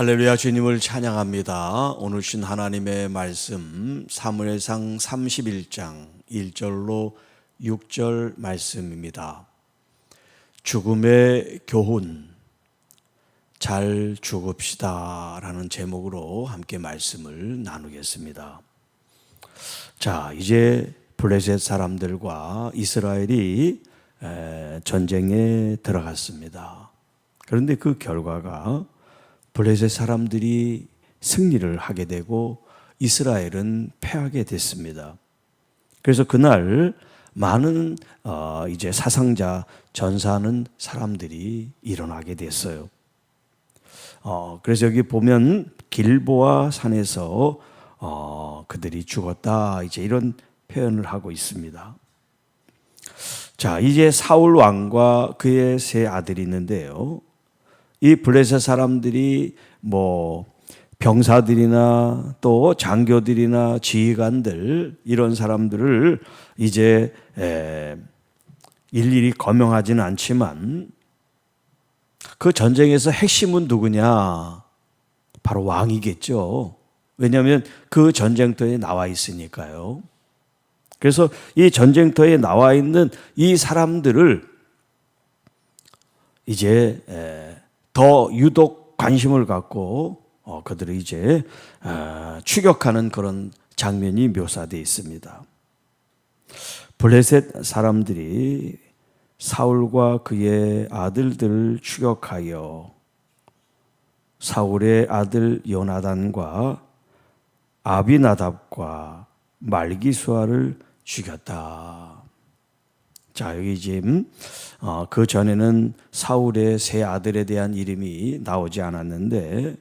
할렐루야. 주님을 찬양합니다. 오늘 신 하나님의 말씀 사무엘상 31장 1절로 6절 말씀입니다. 죽음의 교훈, 잘 죽읍시다 라는 제목으로 함께 말씀을 나누겠습니다. 자, 이제 블레셋 사람들과 이스라엘이 전쟁에 들어갔습니다. 그런데 그 결과가 블레셋 사람들이 승리를 하게 되고 이스라엘은 패하게 됐습니다. 그래서 그날 많은 이제 사상자, 전사하는 사람들이 일어나게 됐어요. 그래서 여기 보면 길보아 산에서 그들이 죽었다, 이제 이런 표현을 하고 있습니다. 자, 이제 사울 왕과 그의 세 아들이 있는데요. 이 블레셋 사람들이 병사들이나 또 장교들이나 지휘관들 이런 사람들을 이제 일일이 거명하지는 않지만 그 전쟁에서 핵심은 누구냐? 바로 왕이겠죠. 왜냐하면 그 전쟁터에 나와 있으니까요. 그래서 이 전쟁터에 나와 있는 이 사람들을 이제 더 유독 관심을 갖고 그들을 이제 추격하는 그런 장면이 묘사되어 있습니다. 블레셋 사람들이 사울과 그의 아들들을 추격하여 사울의 아들 요나단과 아비나답과 말기수아를 죽였다. 자, 여기 지금 그 전에는 사울의 세 아들에 대한 이름이 나오지 않았는데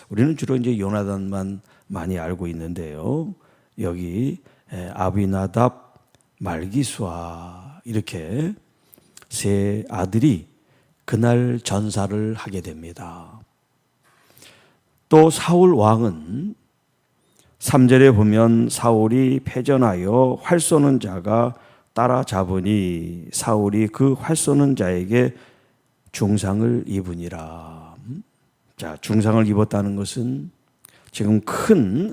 우리는 주로 이제 요나단만 많이 알고 있는데요. 여기 아비나답, 말기수아 이렇게 세 아들이 그날 전사를 하게 됩니다. 또 사울 왕은 3절에 보면 사울이 패전하여 활 쏘는 자가 따라잡으니 사울이 그 활 쏘는 자에게 중상을 입으니라. 자, 중상을 입었다는 것은 지금 큰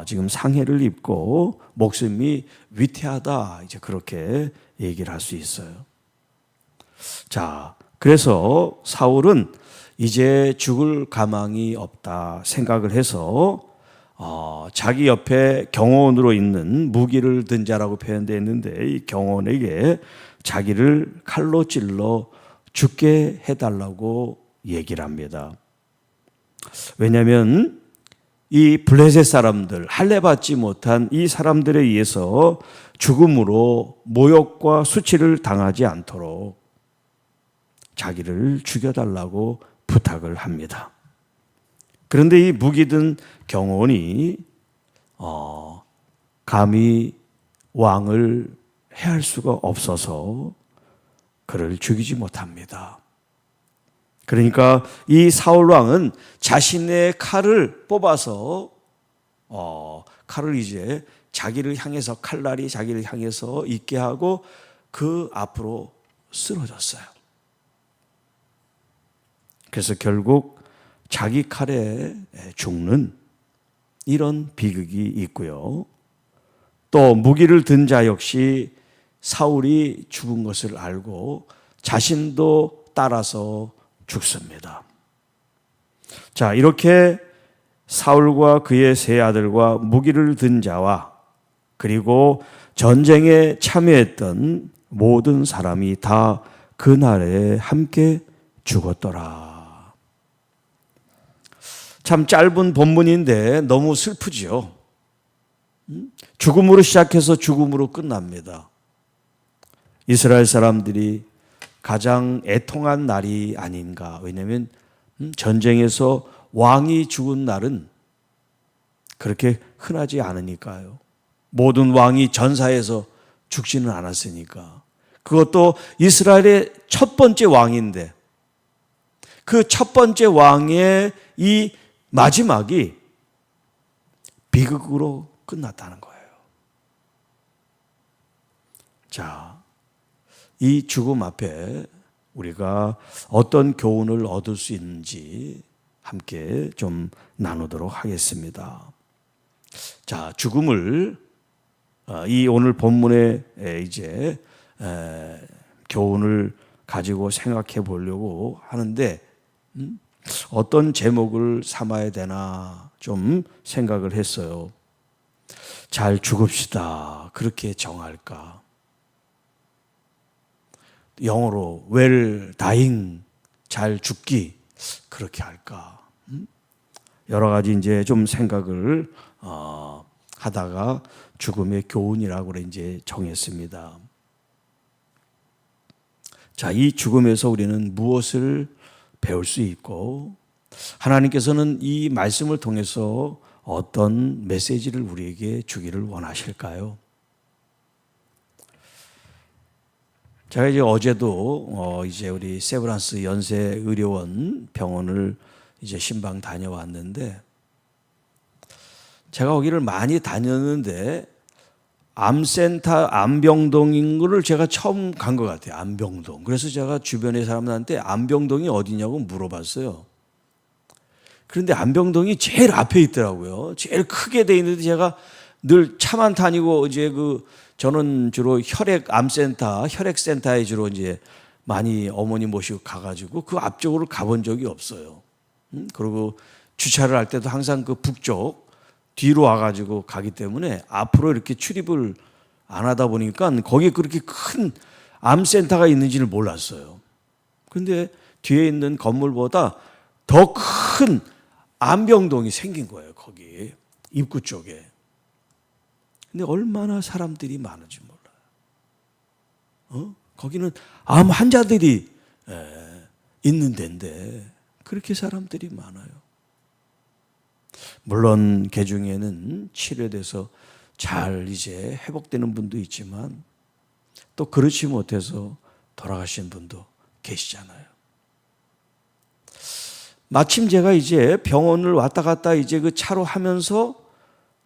지금 상해를 입고 목숨이 위태하다, 이제 그렇게 얘기를 할 수 있어요. 자, 그래서 사울은 이제 죽을 가망이 없다 생각을 해서 자기 옆에 경호원으로 있는 무기를 든 자라고 표현되어 있는데 이 경호원에게 자기를 칼로 찔러 죽게 해달라고 얘기를 합니다. 왜냐하면 이 블레셋 사람들, 할례받지 못한 이 사람들에 의해서 죽음으로 모욕과 수치를 당하지 않도록 자기를 죽여달라고 부탁을 합니다. 그런데 이 무기든 경호원이 감히 왕을 해할 수가 없어서 그를 죽이지 못합니다. 그러니까 이 사울 왕은 자신의 칼을 뽑아서 칼을 이제 자기를 향해서, 칼날이 자기를 향해서 있게 하고 그 앞으로 쓰러졌어요. 그래서 결국 자기 칼에 죽는 이런 비극이 있고요. 또 무기를 든 자 역시 사울이 죽은 것을 알고 자신도 따라서 죽습니다. 자, 이렇게 사울과 그의 세 아들과 무기를 든 자와 그리고 전쟁에 참여했던 모든 사람이 다 그날에 함께 죽었더라. 참 짧은 본문인데 너무 슬프지요. 죽음으로 시작해서 죽음으로 끝납니다. 이스라엘 사람들이 가장 애통한 날이 아닌가. 왜냐하면 전쟁에서 왕이 죽은 날은 그렇게 흔하지 않으니까요. 모든 왕이 전사해서 죽지는 않았으니까. 그것도 이스라엘의 첫 번째 왕인데 그 첫 번째 왕의 이 마지막이 비극으로 끝났다는 거예요. 자, 이 죽음 앞에 우리가 어떤 교훈을 얻을 수 있는지 함께 좀 나누도록 하겠습니다. 자, 죽음을 이 오늘 본문의 이제 교훈을 가지고 생각해 보려고 하는데 어떤 제목을 삼아야 되나 좀 생각을 했어요. 잘 죽읍시다. 그렇게 정할까? 영어로 well dying, 잘 죽기, 그렇게 할까? 여러 가지 이제 좀 생각을 하다가 죽음의 교훈이라고 이제 정했습니다. 자, 이 죽음에서 우리는 무엇을 배울 수 있고 하나님께서는 이 말씀을 통해서 어떤 메시지를 우리에게 주기를 원하실까요? 제가 이제 어제도 이제 우리 세브란스 연세의료원 병원을 이제 신방 다녀왔는데 제가 거기를 많이 다녔는데 암센터 암병동인 거를 제가 처음 간 것 같아요. 암병동. 그래서 제가 주변의 사람들한테 암병동이 어디냐고 물어봤어요. 그런데 암병동이 제일 앞에 있더라고요. 제일 크게 돼 있는데 제가 늘 차만 다니고 이제 저는 주로 혈액센터에 주로 이제 많이 어머니 모시고 가가지고 그 앞쪽으로 가본 적이 없어요. 그리고 주차를 할 때도 항상 그 북쪽 뒤로 와가지고 가기 때문에 앞으로 이렇게 출입을 안 하다 보니까 거기에 그렇게 큰 암센터가 있는지를 몰랐어요. 그런데 뒤에 있는 건물보다 더 큰 암병동이 생긴 거예요. 거기 입구 쪽에. 근데 얼마나 사람들이 많은지 몰라요. 거기는 암 환자들이 있는 데인데 그렇게 사람들이 많아요. 물론 그 중에는 치료돼서 잘 이제 회복되는 분도 있지만 또 그렇지 못해서 돌아가신 분도 계시잖아요. 마침 제가 이제 병원을 왔다 갔다 이제 그 차로 하면서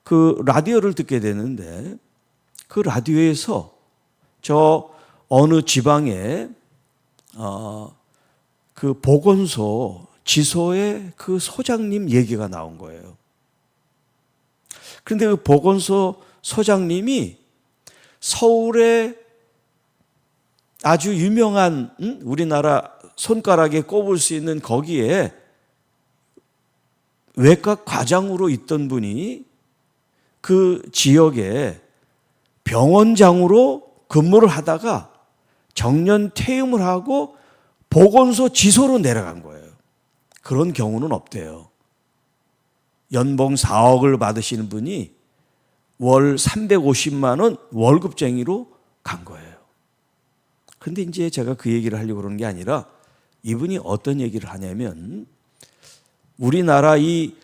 그 라디오를 듣게 되는데 그 라디오에서 저 어느 지방에 그 보건소 지소의 그 소장님 얘기가 나온 거예요. 그런데 그 보건소 소장님이 서울에 아주 유명한 우리나라 손가락에 꼽을 수 있는 거기에 외과 과장으로 있던 분이 그 지역에 병원장으로 근무를 하다가 정년 퇴임을 하고 보건소 지소로 내려간 거예요. 그런 경우는 없대요. 연봉 4억을 받으시는 분이 월 350만 원 월급쟁이로 간 거예요. 그런데 이제 제가 그 얘기를 하려고 그러는 게 아니라 이분이 어떤 얘기를 하냐면 우리나라 이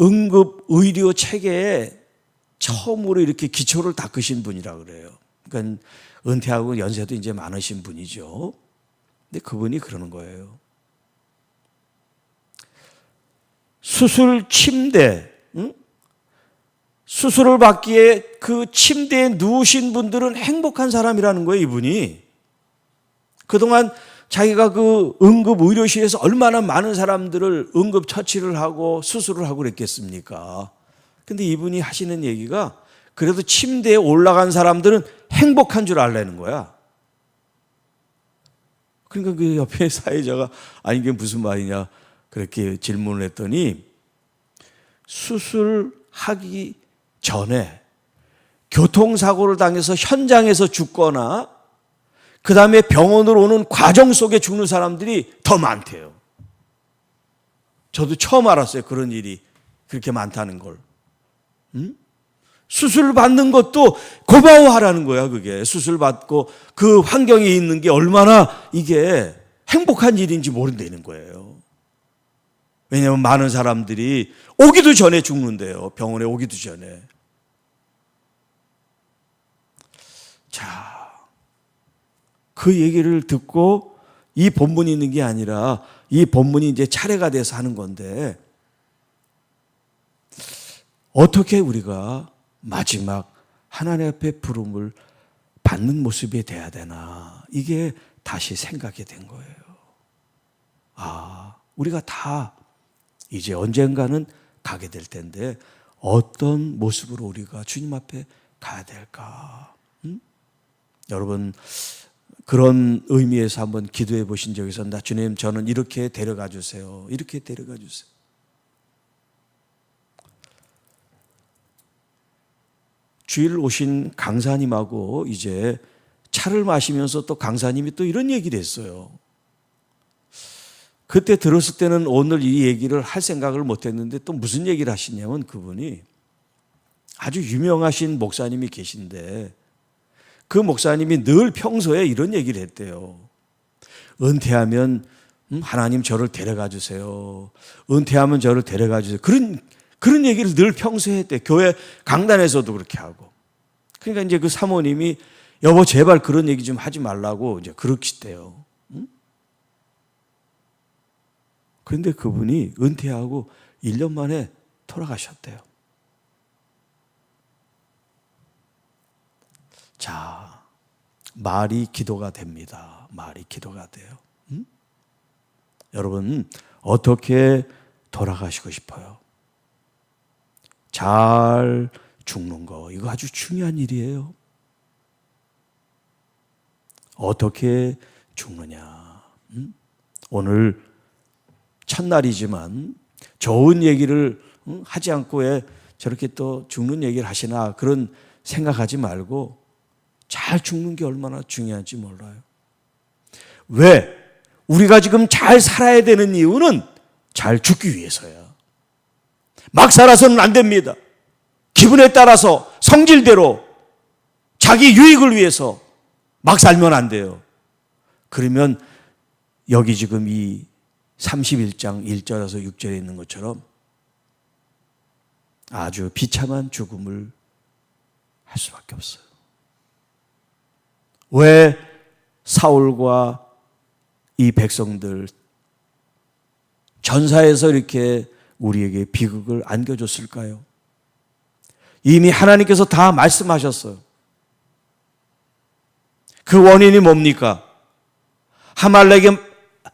응급의료 체계에 처음으로 이렇게 기초를 닦으신 분이라 그래요. 그러니까 은퇴하고 연세도 이제 많으신 분이죠. 근데 그분이 그러는 거예요. 수술 침대, 수술을 받기에 그 침대에 누우신 분들은 행복한 사람이라는 거예요, 이분이. 그동안 자기가 그 응급의료실에서 얼마나 많은 사람들을 응급처치를 하고 수술을 하고 그랬겠습니까? 근데 이분이 하시는 얘기가 그래도 침대에 올라간 사람들은 행복한 줄 알라는 거야. 그러니까 그 옆에 사회자가 아니 이게 무슨 말이냐 그렇게 질문을 했더니 수술하기 전에 교통사고를 당해서 현장에서 죽거나 그 다음에 병원으로 오는 과정 속에 죽는 사람들이 더 많대요. 저도 처음 알았어요. 그런 일이 그렇게 많다는 걸. 수술 받는 것도 고마워하라는 거야. 그게 수술 받고 그 환경에 있는 게 얼마나 이게 행복한 일인지 모른다는 거예요. 왜냐하면 많은 사람들이 오기도 전에 죽는데요. 병원에 오기도 전에. 자, 그 얘기를 듣고 이 본문이 있는 게 아니라 이 본문이 이제 차례가 돼서 하는 건데 어떻게 우리가 마지막 하나님 앞에 부름을 받는 모습이 돼야 되나 이게 다시 생각이 된 거예요. 아, 우리가 다 이제 언젠가는 가게 될 텐데 어떤 모습으로 우리가 주님 앞에 가야 될까? 여러분 그런 의미에서 한번 기도해 보신 적이 있었나? 주님, 저는 이렇게 데려가 주세요. 이렇게 데려가 주세요. 주일 오신 강사님하고 이제 차를 마시면서 또 강사님이 또 이런 얘기를 했어요. 그때 들었을 때는 오늘 이 얘기를 할 생각을 못 했는데 또 무슨 얘기를 하시냐면 그분이 아주 유명하신 목사님이 계신데 그 목사님이 늘 평소에 이런 얘기를 했대요. 은퇴하면 하나님 저를 데려가 주세요. 은퇴하면 저를 데려가 주세요. 그런 얘기를 늘 평소에 했대요. 교회 강단에서도 그렇게 하고. 그러니까 이제 그 사모님이 여보 제발 그런 얘기 좀 하지 말라고 이제 그러시대요. 그런데 그분이 은퇴하고 1년 만에 돌아가셨대요. 자, 말이 기도가 됩니다. 말이 기도가 돼요. 여러분 어떻게 돌아가시고 싶어요? 잘 죽는 거 이거 아주 중요한 일이에요. 어떻게 죽느냐? 오늘 첫날이지만 좋은 얘기를 하지 않고 왜 저렇게 또 죽는 얘기를 하시나 그런 생각하지 말고 잘 죽는 게 얼마나 중요한지 몰라요. 왜? 우리가 지금 잘 살아야 되는 이유는 잘 죽기 위해서야. 막 살아서는 안 됩니다. 기분에 따라서 성질대로 자기 유익을 위해서 막 살면 안 돼요. 그러면 여기 지금 이 31장 1절에서 6절에 있는 것처럼 아주 비참한 죽음을 할 수밖에 없어요. 왜 사울과 이 백성들 전사에서 이렇게 우리에게 비극을 안겨줬을까요? 이미 하나님께서 다 말씀하셨어요. 그 원인이 뭡니까?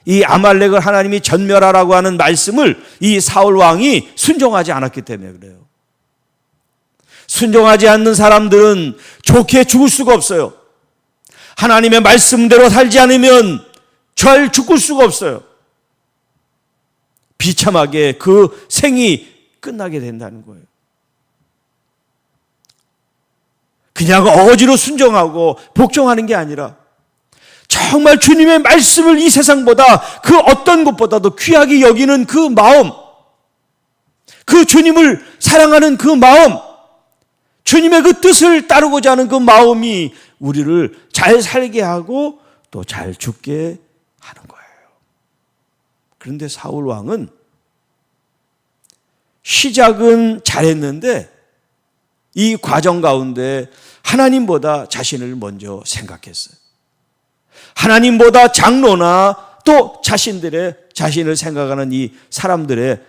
이 아말렉을 하나님이 전멸하라고 하는 말씀을 이 사울 왕이 순종하지 않았기 때문에 그래요. 순종하지 않는 사람들은 좋게 죽을 수가 없어요. 하나님의 말씀대로 살지 않으면 잘 죽을 수가 없어요. 비참하게 그 생이 끝나게 된다는 거예요. 그냥 어거지로 순종하고 복종하는 게 아니라 정말 주님의 말씀을 이 세상보다 그 어떤 것보다도 귀하게 여기는 그 마음, 그 주님을 사랑하는 그 마음, 주님의 그 뜻을 따르고자 하는 그 마음이 우리를 잘 살게 하고 또 잘 죽게 하는 거예요. 그런데 사울 왕은 시작은 잘했는데 이 과정 가운데 하나님보다 자신을 먼저 생각했어요. 하나님보다 장로나 또 자신을 생각하는 이 사람들의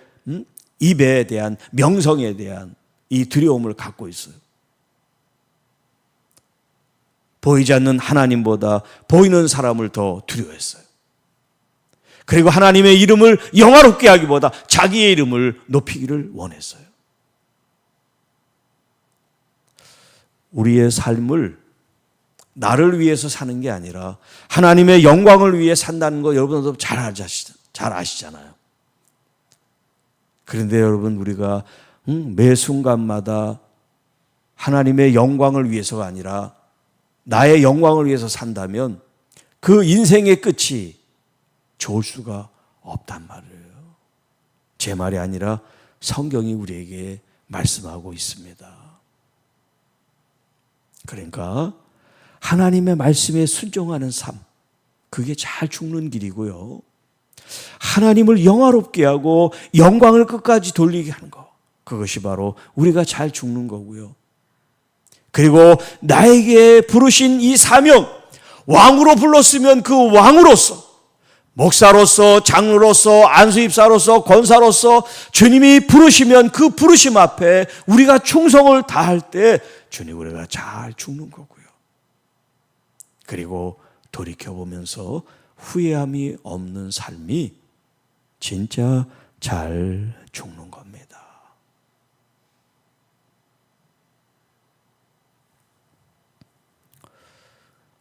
입에 대한 명성에 대한 이 두려움을 갖고 있어요. 보이지 않는 하나님보다 보이는 사람을 더 두려워했어요. 그리고 하나님의 이름을 영화롭게 하기보다 자기의 이름을 높이기를 원했어요. 우리의 삶을 나를 위해서 사는 게 아니라 하나님의 영광을 위해 산다는 거 여러분도 잘 아시잖아요. 그런데 여러분 우리가 매 순간마다 하나님의 영광을 위해서가 아니라 나의 영광을 위해서 산다면 그 인생의 끝이 좋을 수가 없단 말이에요. 제 말이 아니라 성경이 우리에게 말씀하고 있습니다. 그러니까 하나님의 말씀에 순종하는 삶, 그게 잘 죽는 길이고요. 하나님을 영화롭게 하고 영광을 끝까지 돌리게 하는 거, 그것이 바로 우리가 잘 죽는 거고요. 그리고 나에게 부르신 이 사명, 왕으로 불렀으면 그 왕으로서, 목사로서, 장로로서, 안수입사로서, 권사로서 주님이 부르시면 그 부르심 앞에 우리가 충성을 다할 때 주님 우리가 잘 죽는 거고요. 그리고 돌이켜보면서 후회함이 없는 삶이 진짜 잘 죽는 겁니다.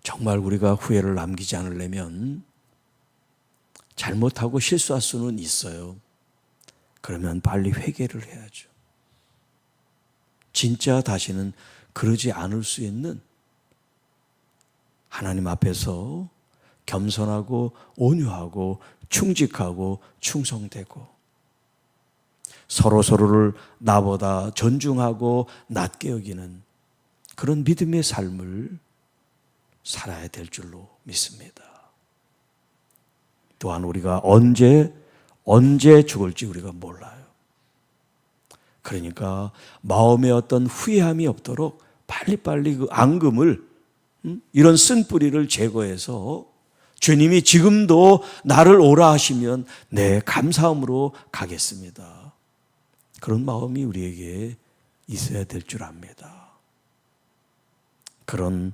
정말 우리가 후회를 남기지 않으려면 잘못하고 실수할 수는 있어요. 그러면 빨리 회개를 해야죠. 진짜 다시는 그러지 않을 수 있는 하나님 앞에서 겸손하고 온유하고 충직하고 충성되고 서로서로를 나보다 존중하고 낮게 여기는 그런 믿음의 삶을 살아야 될 줄로 믿습니다. 또한 우리가 언제 죽을지 우리가 몰라요. 그러니까 마음에 어떤 후회함이 없도록 빨리빨리 그 앙금을 이런 쓴뿌리를 제거해서 주님이 지금도 나를 오라 하시면 네 감사함으로 가겠습니다. 그런 마음이 우리에게 있어야 될 줄 압니다. 그런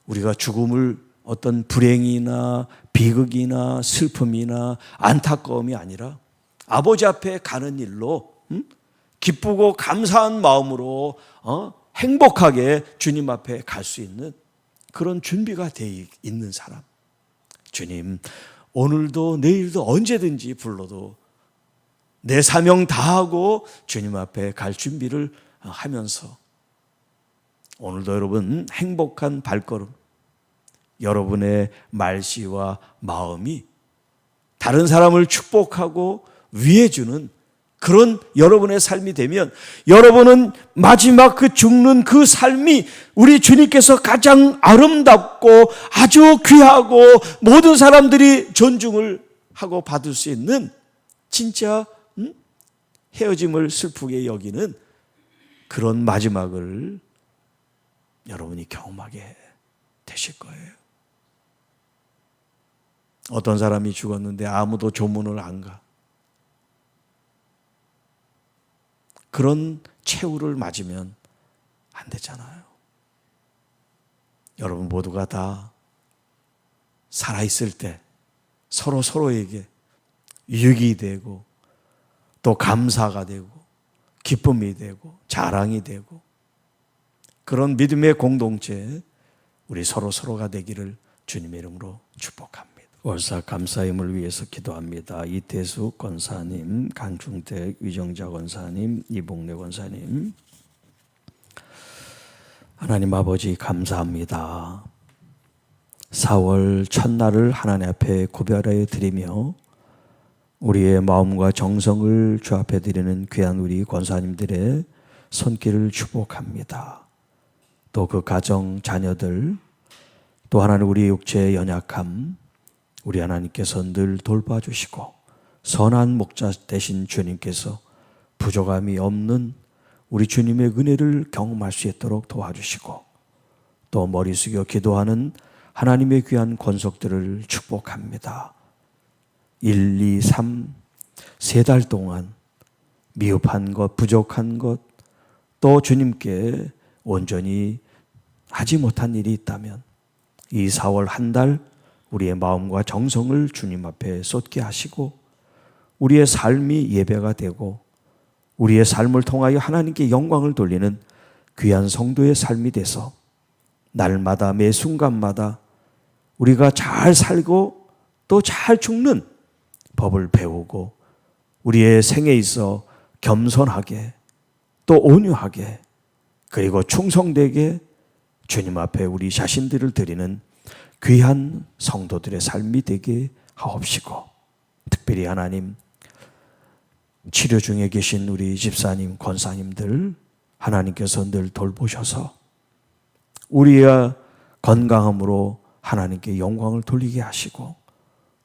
우리가 죽음을 어떤 불행이나 비극이나 슬픔이나 안타까움이 아니라 아버지 앞에 가는 일로 기쁘고 감사한 마음으로 행복하게 주님 앞에 갈 수 있는 그런 준비가 되어 있는 사람. 주님, 오늘도 내일도 언제든지 불러도 내 사명 다하고 주님 앞에 갈 준비를 하면서 오늘도 여러분 행복한 발걸음, 여러분의 말씨와 마음이 다른 사람을 축복하고 위해주는 그런 여러분의 삶이 되면 여러분은 마지막 그 죽는 그 삶이 우리 주님께서 가장 아름답고 아주 귀하고 모든 사람들이 존중을 하고 받을 수 있는 진짜 헤어짐을 슬프게 여기는 그런 마지막을 여러분이 경험하게 되실 거예요. 어떤 사람이 죽었는데 아무도 조문을 안 가. 그런 최후를 맞으면 안 되잖아요. 여러분 모두가 다 살아있을 때 서로에게 유익이 되고 또 감사가 되고 기쁨이 되고 자랑이 되고 그런 믿음의 공동체 우리 서로가 되기를 주님의 이름으로 축복합니다. 월사 감사임을 위해서 기도합니다. 이태수 권사님, 강충택 위정자 권사님, 이봉래 권사님, 하나님 아버지 감사합니다. 4월 첫날을 하나님 앞에 구별하여 드리며 우리의 마음과 정성을 주 앞에 드리는 귀한 우리 권사님들의 손길을 축복합니다. 또 그 가정, 자녀들, 또 하나님 우리 육체의 연약함, 우리 하나님께서 늘 돌봐주시고 선한 목자 되신 주님께서 부족함이 없는 우리 주님의 은혜를 경험할 수 있도록 도와주시고 또 머리 숙여 기도하는 하나님의 귀한 권속들을 축복합니다. 1, 2, 3, 3달 동안 미흡한 것, 부족한 것, 또 주님께 온전히 하지 못한 일이 있다면 이 4월 한 달 우리의 마음과 정성을 주님 앞에 쏟게 하시고 우리의 삶이 예배가 되고 우리의 삶을 통하여 하나님께 영광을 돌리는 귀한 성도의 삶이 돼서 날마다 매 순간마다 우리가 잘 살고 또 잘 죽는 법을 배우고 우리의 생에 있어 겸손하게 또 온유하게 그리고 충성되게 주님 앞에 우리 자신들을 드리는 귀한 성도들의 삶이 되게 하옵시고 특별히 하나님 치료 중에 계신 우리 집사님, 권사님들 하나님께서 늘 돌보셔서 우리의 건강함으로 하나님께 영광을 돌리게 하시고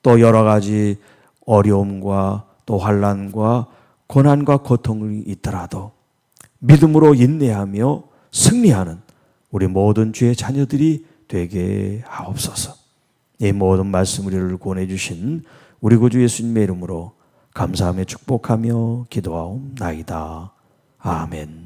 또 여러 가지 어려움과 또 환난과 고난과 고통이 있더라도 믿음으로 인내하며 승리하는 우리 모든 주의 자녀들이 되게 하옵소서. 이 모든 말씀 우리를 권해주신 우리 구주 예수님의 이름으로 감사하며 축복하며 기도하옵나이다. 아멘.